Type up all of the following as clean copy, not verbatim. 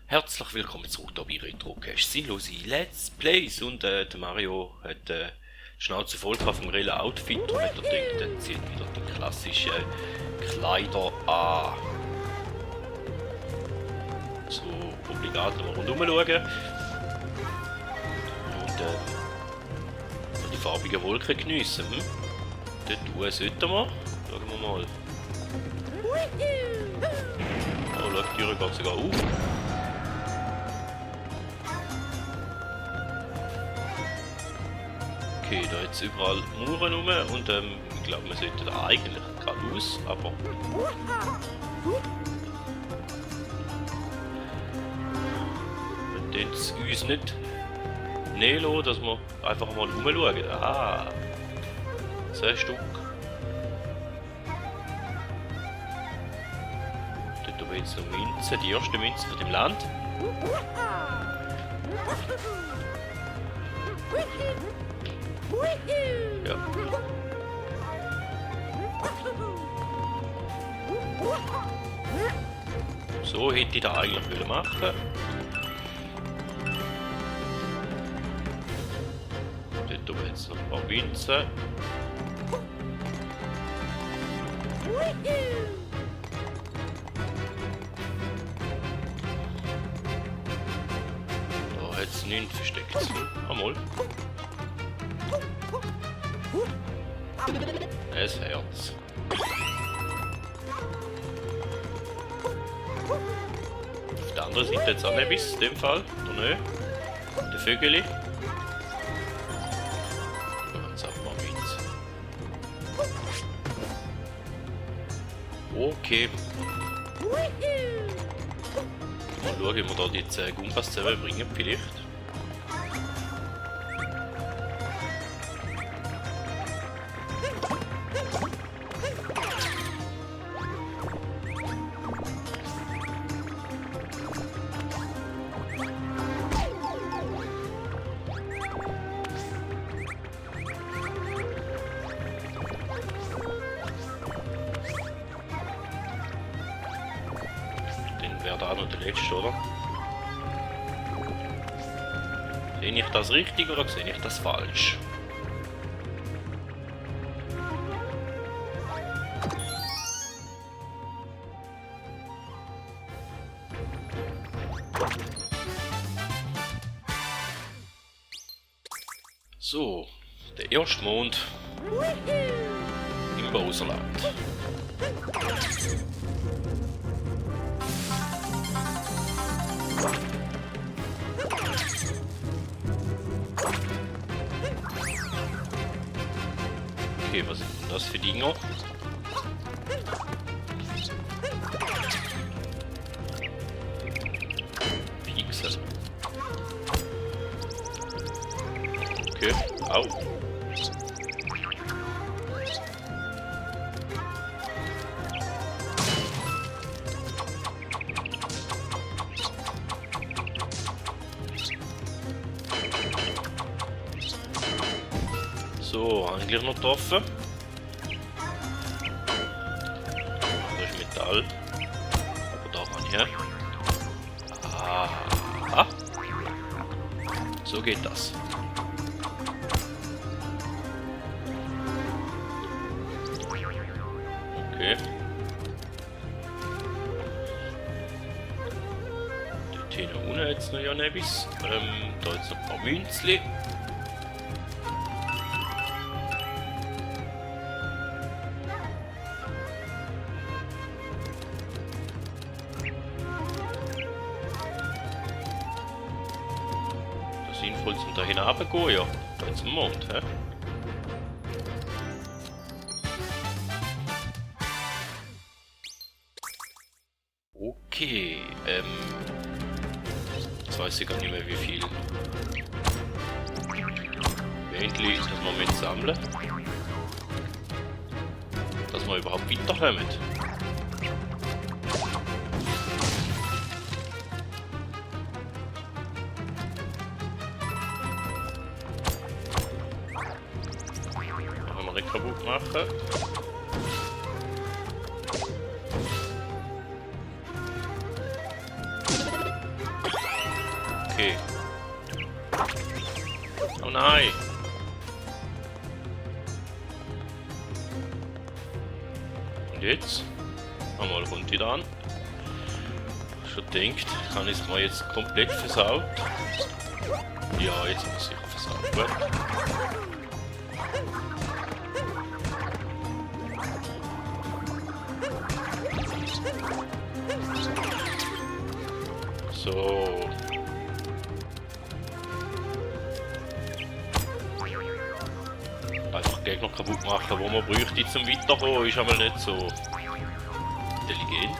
Herzlich willkommen zurück hier bei Retrocast Sinnlose Let's Plays und der Mario hat die Schnauze voll vom grillen Outfit und hat gedacht, er zieht wieder die klassischen Kleider an. So obligat mal rundherum schauen und die farbigen Wolken geniessen. Dort sollten wir. Schauen wir mal. Oh, schau, die Türe geht sogar auf. Okay, da jetzt überall Mauern rum und ich glaube, wir sollten da eigentlich geradeaus, aber... Wir tun es uns nicht nehmen lassen, dass wir einfach mal rumschauen. Ah! 2 Stück. Dort haben wir jetzt noch Münzen, die erste Münze von dem Land. Ja. So hätte ich da eigentlich machen wollen. Dort oben jetzt noch ein paar Münzen. Da hat es nichts versteckt. Einmal. Ein Herz. Auf der anderen Seite jetzt auch etwas, in dem Fall. Oder nicht? Der Vögeli. Da haben wir auch mal mit. Okay. Mal schauen, wie wir da jetzt Gumpas zusammenbringen, vielleicht. Wäre da noch der letzte, oder? Sehe ich das richtig oder sehe ich das falsch? So, der erste Mond im Bowserland. Okay, was sind denn das für Dinger? Pixel. Okay, au. So, eigentlich noch getroffen. Das ist Metall. Aber da kann ich her. Ah. So geht das. Okay. Dort hinten unten jetzt noch ja etwas. Da jetzt noch ein paar Münzli. Sinnvoll zum da hinabgehen, ja. Da jetzt am Mond, hä? Okay, jetzt weiß ich gar nicht mehr wie viel. Endlich, dass wir mit sammeln. Dass wir überhaupt weiterkommen. Kaputt machen. Okay. Oh nein! Und jetzt? Einmal kommt die an. Schon denkt, kann ich es mal jetzt komplett versaut? Ja, jetzt muss ich versaut. Gut. So. Einfach Gegner kaputt machen, wo man bräuchte zum Weiterkommen, ist aber nicht so intelligent.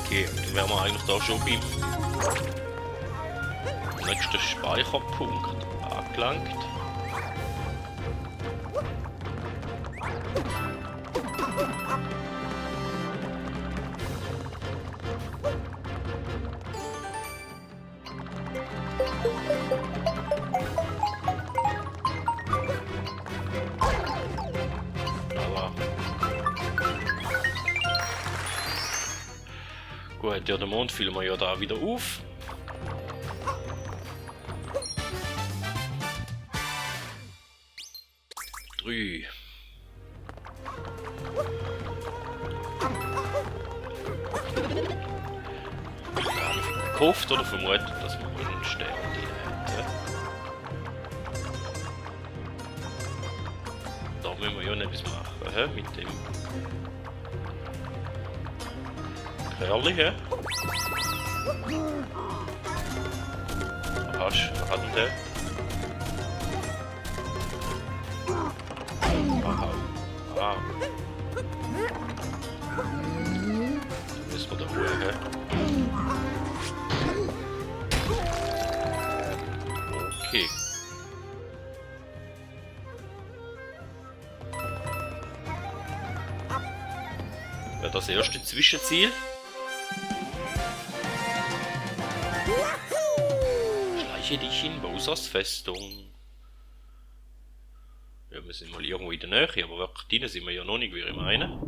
Okay, dann wären wir eigentlich da schon beim nächsten Speicherpunkt angelangt. Gut, ja, den Mond füllen wir ja da wieder auf. Drei. Gehofft oder vermutet, dass wir wohl einen Stern hätten. Da müssen wir ja noch etwas machen, mit dem Kerli, hä? Was hat denn der? Aha. Ah. Da müssen wir da holen, hä? Okay. Wäre das erste Zwischenziel? Schleiche dich in Bowsers Festung. Ja, wir sind mal irgendwo in der Nähe, aber wirklich drinnen sind wir ja noch nicht, wie ich meine.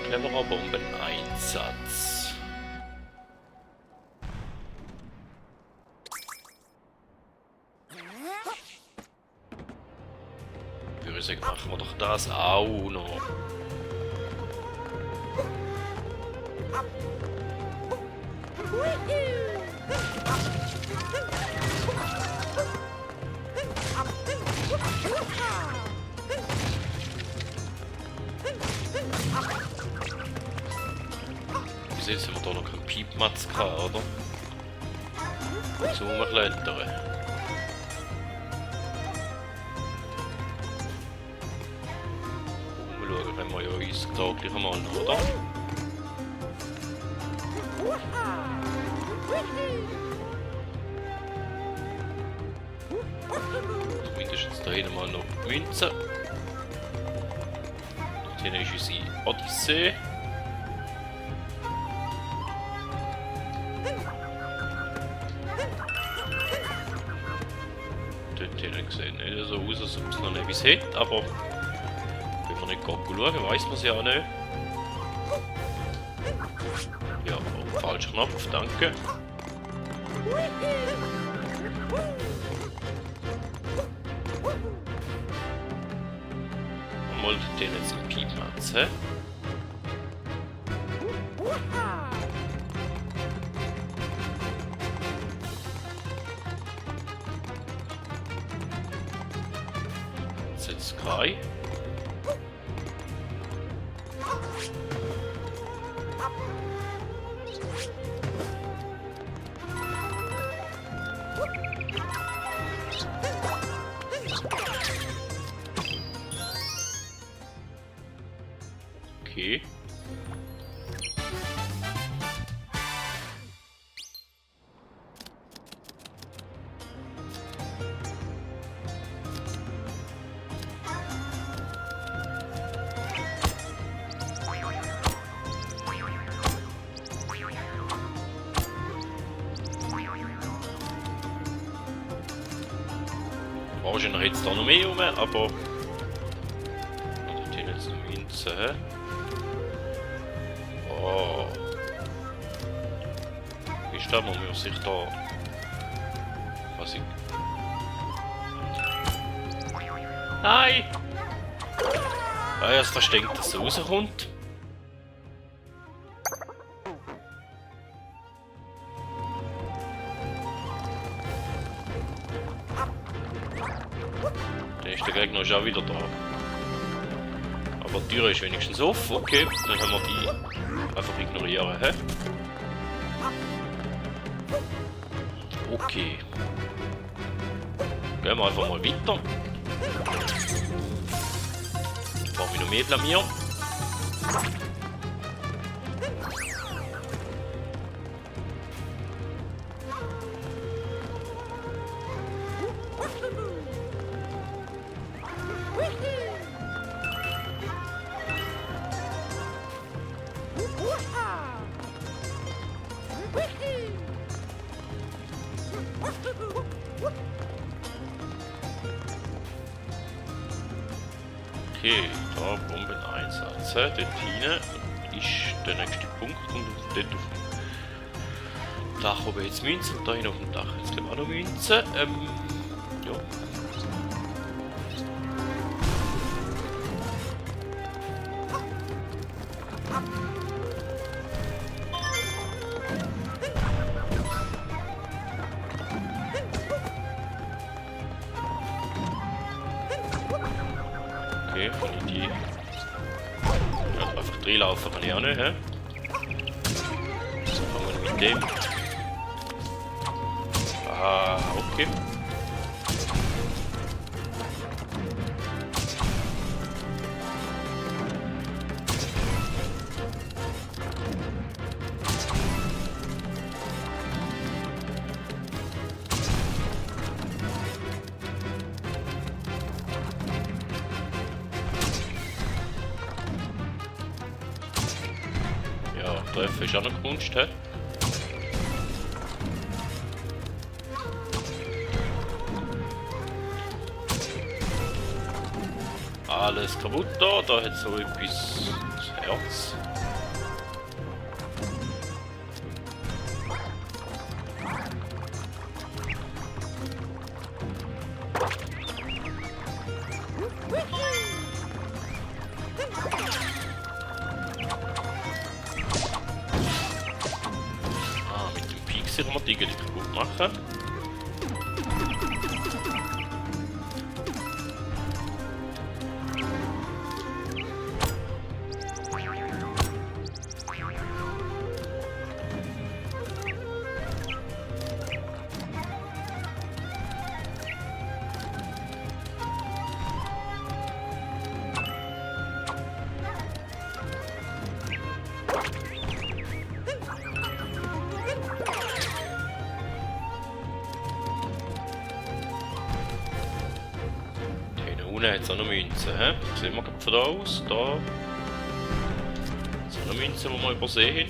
Cleverer Bombeneinsatz. Würde ich sagen, machen wir doch das auch noch. Bis jetzt haben wir da noch keinen Piepmatz gehabt, oder? So rumklettern. Umschauen können wir ja uns taglich einmal noch, oder? Mindestens da hinten mal noch Münzen. Dort hinten ist unsere Odyssee. Dort hinten sieht nicht so aus, als ob es noch etwas hat, aber wenn wir nicht schauen, weiss man es ja auch nicht. Ja, oh, falscher Knopf, danke. Mal den jetzt im Piepmatz, hä? Jetzt Sky. Okay. Wahrscheinlich jetzt da noch mehr rum, aber... Dort hinten jetzt noch Münzen, hä? Oh. Wie ist das? Man muss sich da... Was ich... Nein! Ah, erst versteckt, dass er rauskommt. Dann ist der Gegner schon wieder da. Aber die Tür ist wenigstens offen. Okay, dann haben wir die einfach ignorieren. Hä? Okay. Gehen wir einfach mal weiter. Brauche ich noch mehr blamieren. Okay, da Bombeneinsatz. Dort hinten ist der nächste Punkt und dort auf dem Dach oben jetzt Münzen und da hinten auf dem Dach jetzt auch noch Münzen. Ja. Okay, kann ich die... Ja, einfach reinlaufen kann ich auch nicht, hä? So fangen wir mit dem. Ah, okay. Treffen ist auch noch Kunst, hä? Alles kaputt da, da hat so etwas das Herz. Sicher mal die kaputt machen. Unten hat es auch noch Münzen, hä? Sehen wir von da aus, da. Es sind noch Münzen, die wir übersehen haben.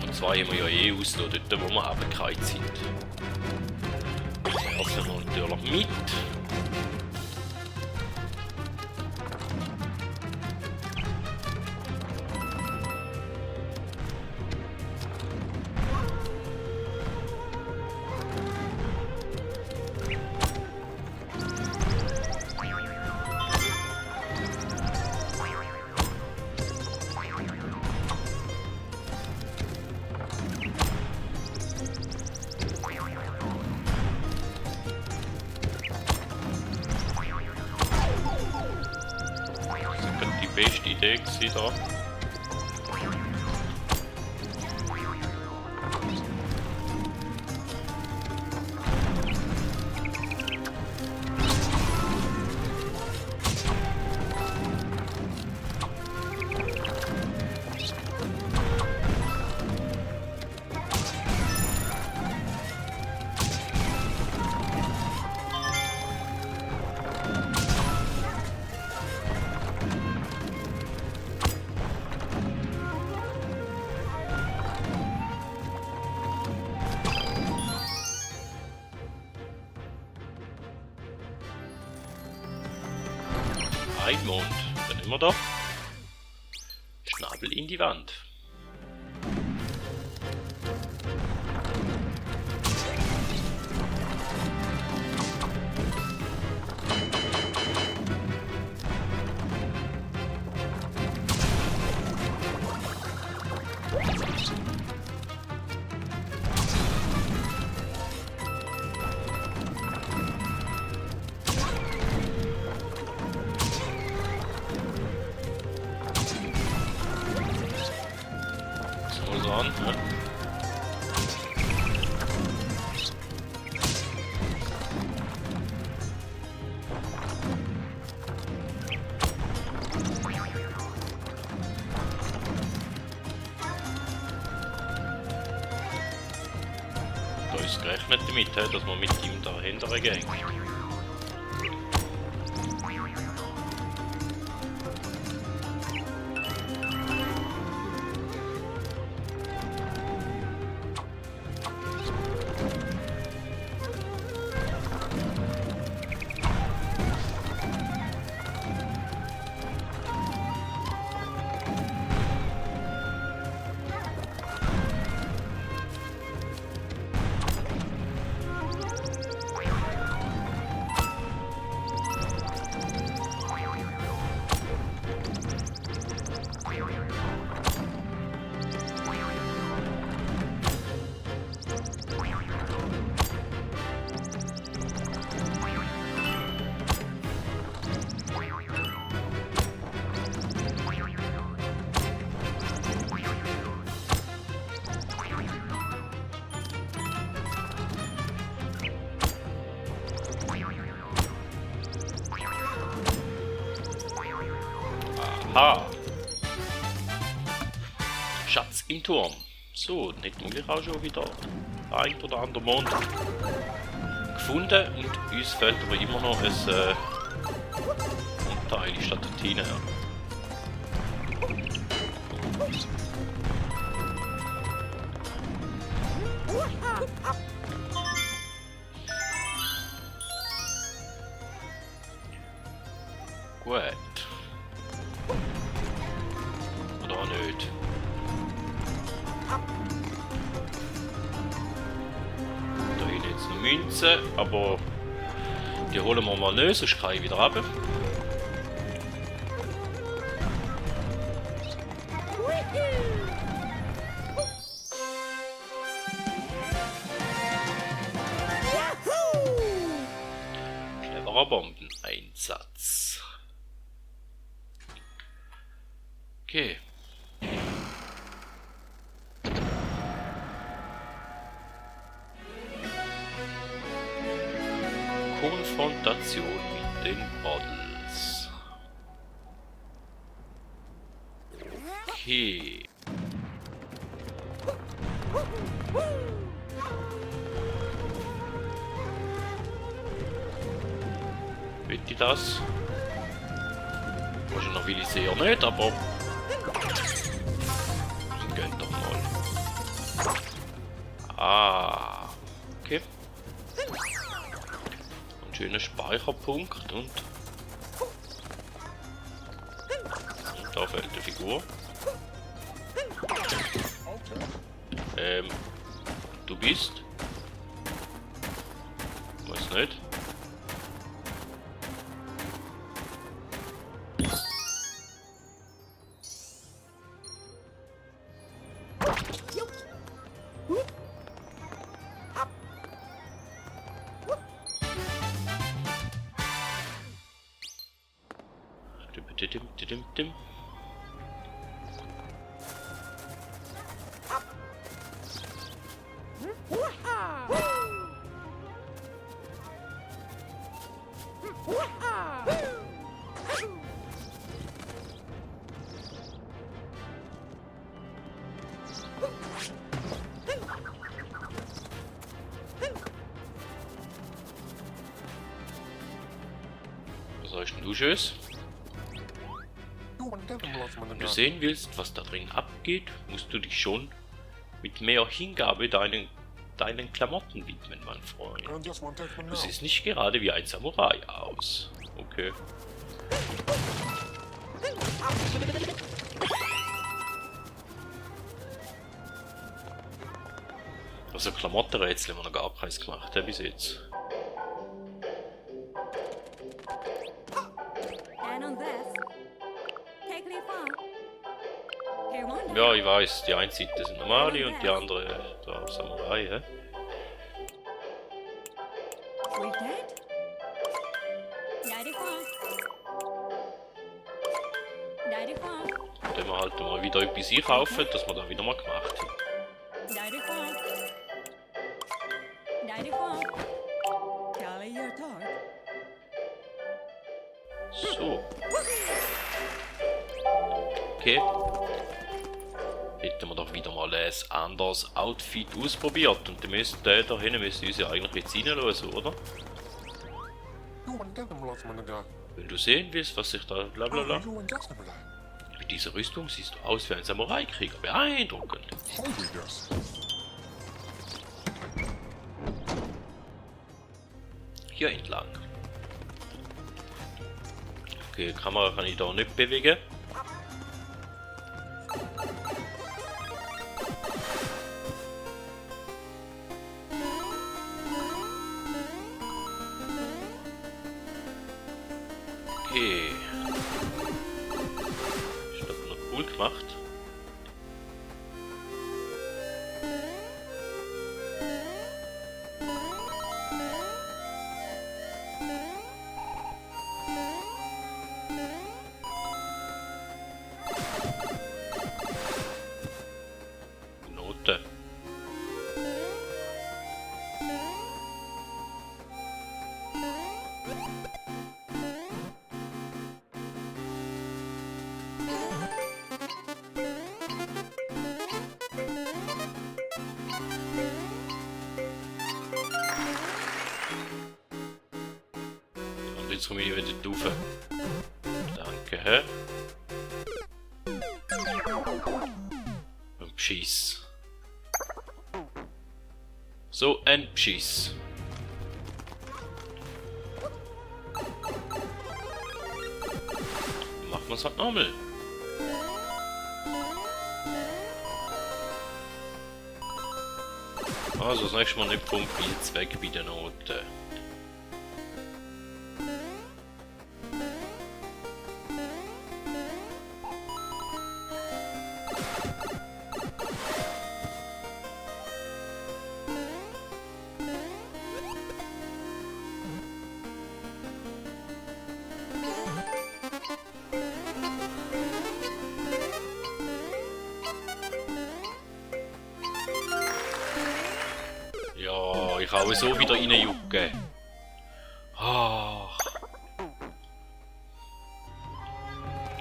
Und zwei haben wir ja eh ausgelassen, dort wo wir runtergefallen sind. Das nehmen wir natürlich mit. Beste Idee gewesen da. sind wir da? Schnabel in die Wand. An, ne? Da ist gerechnet damit, dass man mit ihm dahinter geht. Aha. Schatz im Turm. So, nicht wir auch schon wieder ein oder andere Mond gefunden und uns fehlt aber immer noch ein Teil in Statutine. Gut. Oder auch nicht. Da hinten jetzt noch Münzen, aber die holen wir mal nicht, sonst kann ich wieder runter. Cleverer Bombeneinsatz. Okay. Konfrontation mit den Models. Okay. Will ich das? Wahrscheinlich will ich sie ja nicht, aber gönn doch mal. Ah, okay. Ein schöner Speicherpunkt und da fällt die Figur. Du bist? Weiß nicht. Dim. Was hast denn du Schönes? Wenn du sehen willst, was da drin abgeht, musst du dich schon mit mehr Hingabe deinen Klamotten widmen, mein Freund. Du siehst nicht gerade wie ein Samurai aus. Okay. Also Klamottenrätsel haben wir noch gar keins gemacht, bis jetzt. Ja, ich weiß, die eine Seite sind normale und die andere da Samurai, hä? Dann wir halt mal wieder etwas einkaufen, dass wir da wieder mal gemacht haben. So. Okay. Hätten wir doch wieder mal ein anderes Outfit ausprobiert und der da hinten müsste uns ja eigentlich jetzt reinlösen, oder? Wenn du sehen willst, was sich da blablabla. Mit dieser Rüstung siehst du aus wie ein Samurai-Krieger. Beeindruckend. Hier entlang. Okay, die Kamera kann ich da nicht bewegen. Okay. Ist das noch cool gemacht? Note. Und jetzt komme ich wieder rauf. Danke, hä? Ein Beschiss. So ein Beschiss. Machen wir es halt nochmal. Also das nächste Mal nicht vom Pilz weg bei den Noten. Ja, ich kann auch so wieder reinjucken. Ach.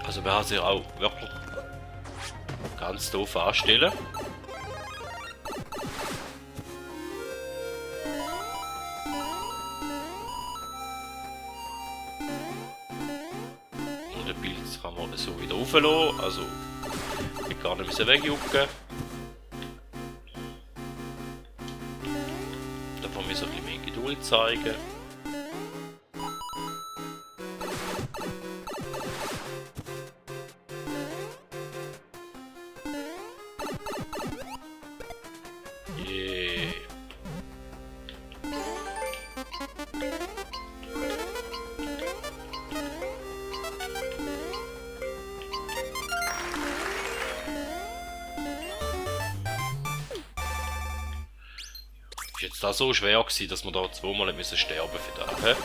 Also man kann sich auch wirklich ganz doof anstellen. Und den Pilz kann man so wieder rauflassen, also ich gar nicht wegjucken. Da müssen wir ein bisschen mehr Geduld zeigen. Yeah. Ist jetzt das so schwer gewesen, dass wir da zweimal müssen sterben für das, hä?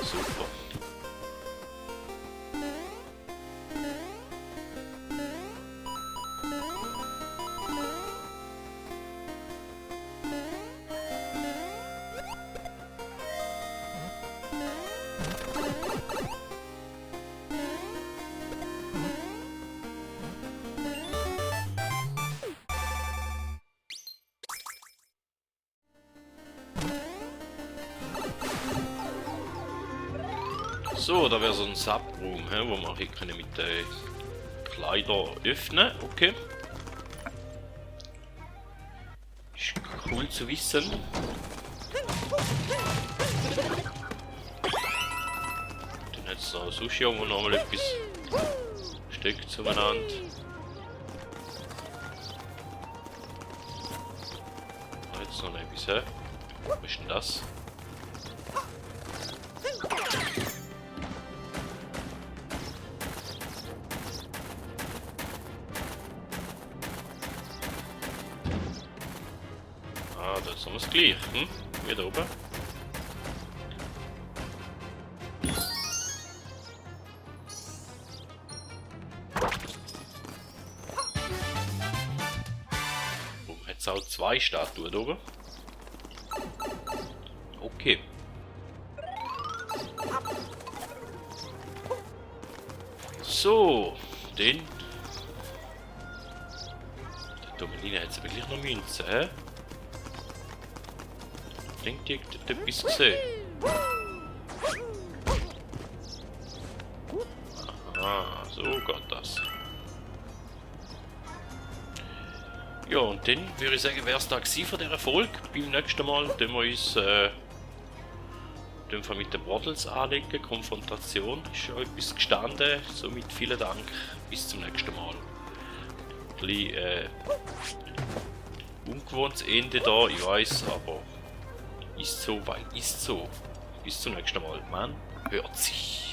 Super. So, da wäre so ein Subroom, wo wir hier können mit den Kleidern öffnen. Okay. Ist cool zu wissen. Dann hat es da sonst irgendwo noch mal etwas Stück zueinander. Jetzt noch etwas, hä? Was ist denn das? Ah, das haben wir es gleich, Wieder oben. Jetzt auch 2 Statuen oben. Okay. So, den. Der Domelina hat wirklich noch Münzen, hä? Ich denke, die hat etwas gesehen. Aha, so geht das. Ja, und dann würde ich sagen, wäre es da gewesen von dieser Folge. Beim nächsten Mal tun wir uns mit den Waddles anlegen. Konfrontation ist schon etwas gestanden. Somit vielen Dank. Bis zum nächsten Mal. Ein bisschen ungewohntes Ende da, ich weiß, aber ist so, weil ist so. Bis zum nächsten Mal. Man hört sich.